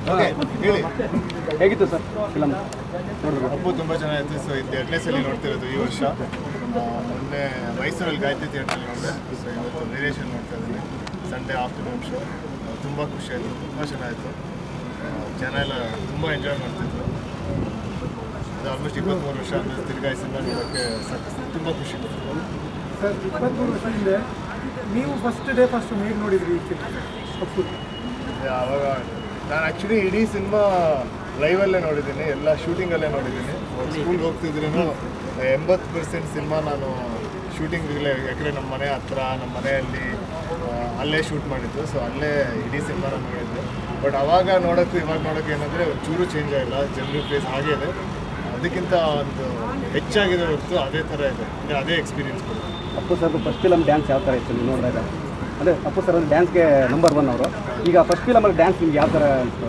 ಹೇಳಿ ಹೇಗಿತ್ತು sir film? Appu ತುಂಬ ಚೆನ್ನಾಗಿತ್ತು. ಸೊ ಇದು 2ನೇ ಸಲ ನೋಡ್ತಿರೋದು ಈ ವರ್ಷ. ಮೊನ್ನೆ ಮೈಸೂರಲ್ಲಿ ಗಾಯತ್ರಿ ಥಿಯೇಟ್ರಲ್ಲಿ ನೋಡಿದೆ. ಸೊ ಇವತ್ತು ವೇರಿಯೇಷನ್ ನೋಡ್ತಾ ಇದ್ದೀನಿ. Sunday afternoon show. ತುಂಬ ಖುಷಿಯಾಯಿತು, ತುಂಬ ಚೆನ್ನಾಗಿತ್ತು. ಜನ ಎಲ್ಲ ತುಂಬ ಎಂಜಾಯ್ ಮಾಡ್ತಿದ್ರು. ಅದು ಆಲ್ಮೋಸ್ಟ್ 23 ವರ್ಷ ಅಂದರೆ ತಿರ್ಗಾಯಿ ಸಿನಿಮಾ ನೋಡೋಕ್ಕೆ ತುಂಬ ಖುಷಿ. ಸರ್ 23 ವರ್ಷ ಹಿಂದೆ ನೀವು ಫಸ್ಟ್ ಹೇಗೆ ನೋಡಿದ್ರಿ ಈ ಆವಾಗ ನಾನು ಆ್ಯಕ್ಚುಲಿ ಇಡೀ ಸಿನಿಮಾ ಲೈವಲ್ಲೇ ನೋಡಿದ್ದೀನಿ, ಎಲ್ಲ ಶೂಟಿಂಗಲ್ಲೇ ನೋಡಿದ್ದೀನಿ. ಸ್ಕೂಲ್ಗೆ ಹೋಗ್ತಿದ್ರೂ 80% ಸಿನಿಮಾ ನಾನು ಶೂಟಿಂಗಲ್ಲೇ, ಯಾಕಂದರೆ ನಮ್ಮ ಮನೆ ಹತ್ರ, ನಮ್ಮ ಮನೆಯಲ್ಲಿ ಅಲ್ಲೇ ಶೂಟ್ ಮಾಡಿದ್ದು. ಸೊ ಅಲ್ಲೇ ಇಡೀ ಸಿನಿಮಾ ನಾನು ನೋಡಿದ್ದೆ. ಬಟ್ ಅವಾಗ ನೋಡೋಕ್ಕೂ ಇವಾಗ ನೋಡೋಕ್ಕೆ ಏನಂದರೆ ಒಂಚೂರು ಚೇಂಜ್ ಆಗಿಲ್ಲ. ಜನರಲ್ ಪ್ಲೇಸ್ ಹಾಗೇ ಇದೆ, ಅದಕ್ಕಿಂತ ಒಂದು ಹೆಚ್ಚಾಗಿದೆ ಹೊರತು ಅದೇ ಥರ ಇದೆ, ಅಂದರೆ ಅದೇ ಎಕ್ಸ್ಪೀರಿಯನ್ಸ್ ಕೊಡುತ್ತೆ. ಅಪ್ಪು ಸರ್ದು ಫಸ್ಟ್ ಫಿಲಮ್ ಡ್ಯಾನ್ಸ್ ಯಾವ ಥರ ಇತ್ತು ನೀವು ನೋಡಿದಾಗ? ಅದೇ ಅಪ್ಪು ಸರ್ ಡ್ಯಾನ್ಸ್ಗೆ ನಂಬರ್ 1 ಅವರು. ಈಗ ಫಸ್ಟ್ ಫಿಲಮಲ್ಲಿ ಡ್ಯಾನ್ಸ್ ನಿಮ್ಗೆ ಯಾವ ಥರ ಅನಿಸ್ತು?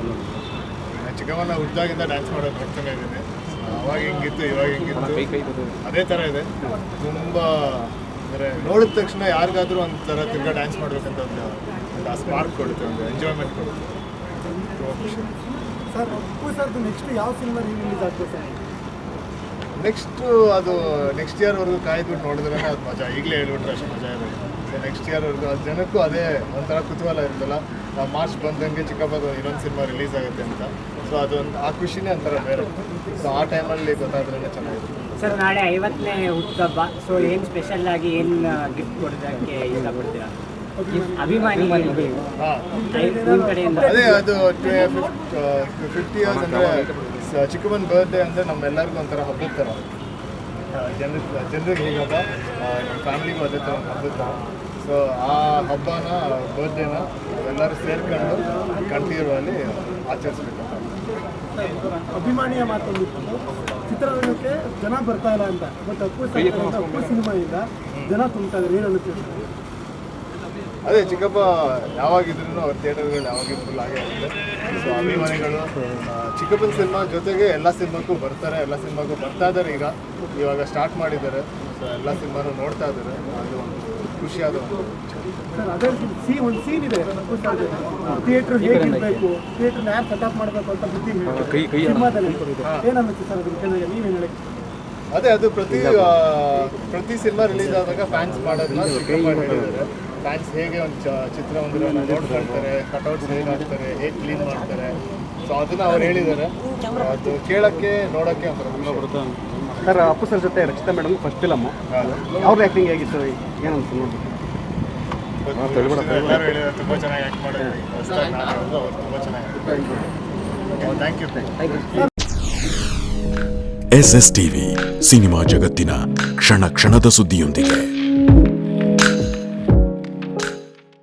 ಚಿಕ್ಕಮ್ಮನ ಹುಟ್ಟಿದಾಗಿಂದ ಡ್ಯಾನ್ಸ್ ಮಾಡೋದು ನೋಡ್ತಾನೆ ಇದ್ದೀನಿ. ಅವಾಗ ಹೆಂಗಿತ್ತು ಇವಾಗ ಹೆಂಗಿತ್ತು ಅದೇ ಥರ ಇದೆ. ತುಂಬ ಅಂದರೆ ನೋಡಿದ ತಕ್ಷಣ ಯಾರಿಗಾದರೂ ಒಂಥರ ತಿರ್ಗಾ ಡ್ಯಾನ್ಸ್ ಮಾಡಬೇಕಂತ ಒಂದು ಸ್ಪಾರ್ಕ್ ಕೊಡುತ್ತೆ, ಒಂದು ಎಂಜಾಯ್ಮೆಂಟ್ ಕೊಡುತ್ತೆ. ತುಂಬ ಖುಷಿ. ಸರ್ ಅಪ್ಪು ಸರ್ದು ನೆಕ್ಸ್ಟ್ ಯಾವ ಸಿನಿಮಾ ರಿಲೀಸ್ ಆಗ್ತದೆ ಸರ್? ಅದು ನೆಕ್ಸ್ಟ್ ಇಯರ್ವರೆಗೂ ಕಾಯ್ದುಬಿಟ್ಟು ನೋಡಿದ್ರೆ ಅದು ಮಜಾ. ಈಗಲೇ ಹೇಳ್ಬಿಟ್ರೆ ಅಷ್ಟು ಮಜಾ ಇರುತ್ತೆ. ಸೊ ನೆಕ್ಸ್ಟ್ ಇಯರ್ವರೆಗೂ ಅದು ಜನಕ್ಕೂ ಅದೇ ಒಂಥರ ಕುತೂಹಲ ಇರುತ್ತಲ್ಲ, ಮಾರ್ಚ್ ಬಂದಂಗೆ ಚಿಕ್ಕಪ್ಪದು ಇನ್ನೊಂದು ಸಿನಿಮಾ ರಿಲೀಸ್ ಆಗುತ್ತೆ ಅಂತ. ಸೊ ಅದೊಂದು ಆ ಖುಷಿನೇ ಒಂಥರ ಬೇರೆ. ಸೊ ಆ ಟೈಮಲ್ಲಿ ಗೊತ್ತಾದ್ರೇ ಚೆನ್ನಾಗಿರುತ್ತೆ. ಸರ್ ನಾಳೆ 50ನೇ ಹುಟ್ಟುಹಬ್ಬ. ಸೊ ಏನು ಸ್ಪೆಷಲ್ ಆಗಿ ಏನು ಗಿಫ್ಟ್ ಕೊಡೋದಕ್ಕೆ ಇಷ್ಟಪಡ್ತೀರಾ? ಅಭಿಮಾನಿ ಕಡೆಯಿಂದ ಅದೇ ಅದು 50 ಇಯರ್ಸ್ ಅಂದರೆ ಚಿಕ್ಕಮ್ಮನ ಬರ್ತ್ಡೇ ಅಂದರೆ ನಮ್ಮೆಲ್ಲರಿಗೂ ಒಂಥರ ಹಬ್ಬದ ಥರ. ಜನರಿಗೆ ಹೀಗಬ್ಬ, ನಮ್ಮ ಫ್ಯಾಮಿಲಿಗೂ ಅದೇ ಥರ ಒಂದು ಹಬ್ಬದ ಥರ. ಸೊ ಆ ಹಬ್ಬನ, ಬರ್ತ್ಡೇನ ಎಲ್ಲರೂ ಸೇರ್ಕೊಂಡು ಕಂಠೀರವಲ್ಲಿ ಆಚರಿಸ್ಬೇಕು. ಅಭಿಮಾನಿಯ ಮಾತೊಂದು ಚಿತ್ರರಂಗಕ್ಕೆ ಜನ ಬರ್ತಾ ಇಲ್ಲ ಅಂತ, ಬಟ್ ಅಪ್ಪು ಸಿನಿಮಾಯಿಂದ ಜನ ತುಂಬ್ತಾ ಇದ್ದಾರೆ, ಏನು ಅನ್ನುತ್ತೆ? ಅದೇ ಚಿಕ್ಕಪ್ಪ ಯಾವಾಗಿದ್ರು ಅವ್ರ ಥಿಯೇಟರ್ಗಳು ಯಾವಾಗಿದ್ರು ಫುಲ್ ಆಗೇ ಆಗುತ್ತೆ. ಸೊ ಅಭಿಮಾನಿಗಳು ಚಿಕ್ಕಪ್ಪನ ಸಿನಿಮಾ ಜೊತೆಗೆ ಎಲ್ಲ ಸಿನಿಮಾಕ್ಕೂ ಬರ್ತಾರೆ, ಎಲ್ಲ ಸಿನಿಮಾಕ್ಕೂ ಬರ್ತಾ ಇದ್ದಾರೆ. ಇವಾಗ ಸ್ಟಾರ್ಟ್ ಮಾಡಿದ್ದಾರೆ. ಸೊ ಎಲ್ಲ ಸಿನಿಮಾನು ನೋಡ್ತಾ ಇದ್ದಾರೆ. ಅದು ಒಂದು ಖುಷಿಯಾದ ಒಂದು ಸರ್. ಅದೇ ಒಂದು ಸೀನ್ ಇದೆ ಥಿಯೇಟ್ರ್ ಹೇಗಿರಬೇಕು, ಥಿಯೇಟ್ರನ್ನ ಯಾರು ಸೆಟಪ್ ಮಾಡಬೇಕು ಅಂತ ಬುದ್ಧಿ ಸಿನಿಮಾದಲ್ಲಿ ಏನನ್ನುತ್ತೆ ಸರ್? ಅದ್ರ ಚೆನ್ನಾಗಿ ನೀವೇನು ಹೇಳಿ? ಅದೇ ಅದು ಪ್ರತಿ ಸಿನಿಮಾ ರಿಲೀಸ್ ಆದಾಗ ಫ್ಯಾನ್ಸ್ ಮಾಡೋದನ್ನ ಚಿಕ್ಕಪ್ಪ ಹೇಳಿದ್ದಾರೆ. ಫ್ಯಾನ್ಸ್ ಹೇಗೆ ಒಂದು ಚಿತ್ರಮಂದಿರವನ್ನು ನೋಡ್ಕೊಳ್ತಾರೆ, ಕಟೌಟ್ಸ್ ಹೇಗೆ ಹಾಕ್ತಾರೆ, ಹೇಗೆ ಕ್ಲೀನ್ ಮಾಡ್ತಾರೆ. ಸೊ ಅದನ್ನು ಅವ್ರು ಹೇಳಿದ್ದಾರೆ. ಅದು ಕೇಳೋಕ್ಕೆ ನೋಡೋಕ್ಕೆ ಒಂಥರ ಬರುತ್ತೆ. ಸರ್ ಅಪ್ಪು ಸರ್ ಜೊತೆ ರಚಿತಾ ಮೇಡಮ್ ಫಸ್ಟ್ ಫಿಲಮ್ಮು, ಅವ್ರ ಆ್ಯಕ್ಟಿಂಗ್ ಹೇಗಿತ್ತು, ಏನಂತ ನೋಡಿ? ಎಲ್ಲರೂ ಹೇಳಿದ್ದಾರೆ ತುಂಬ ಚೆನ್ನಾಗಿ ಆ್ಯಕ್ಟ್ ಮಾಡೋದು. ಹೊಸದಾಗಿ ನಾನು ಹೇಳೋದು ಅವ್ರು ತುಂಬ ಚೆನ್ನಾಗಿ. Thank you. SS TV cinema ಜಗತ್ತಿನ ಕ್ಷಣ ಕ್ಷಣದ ಸುದ್ದಿಯೊಂದಿಗೆ.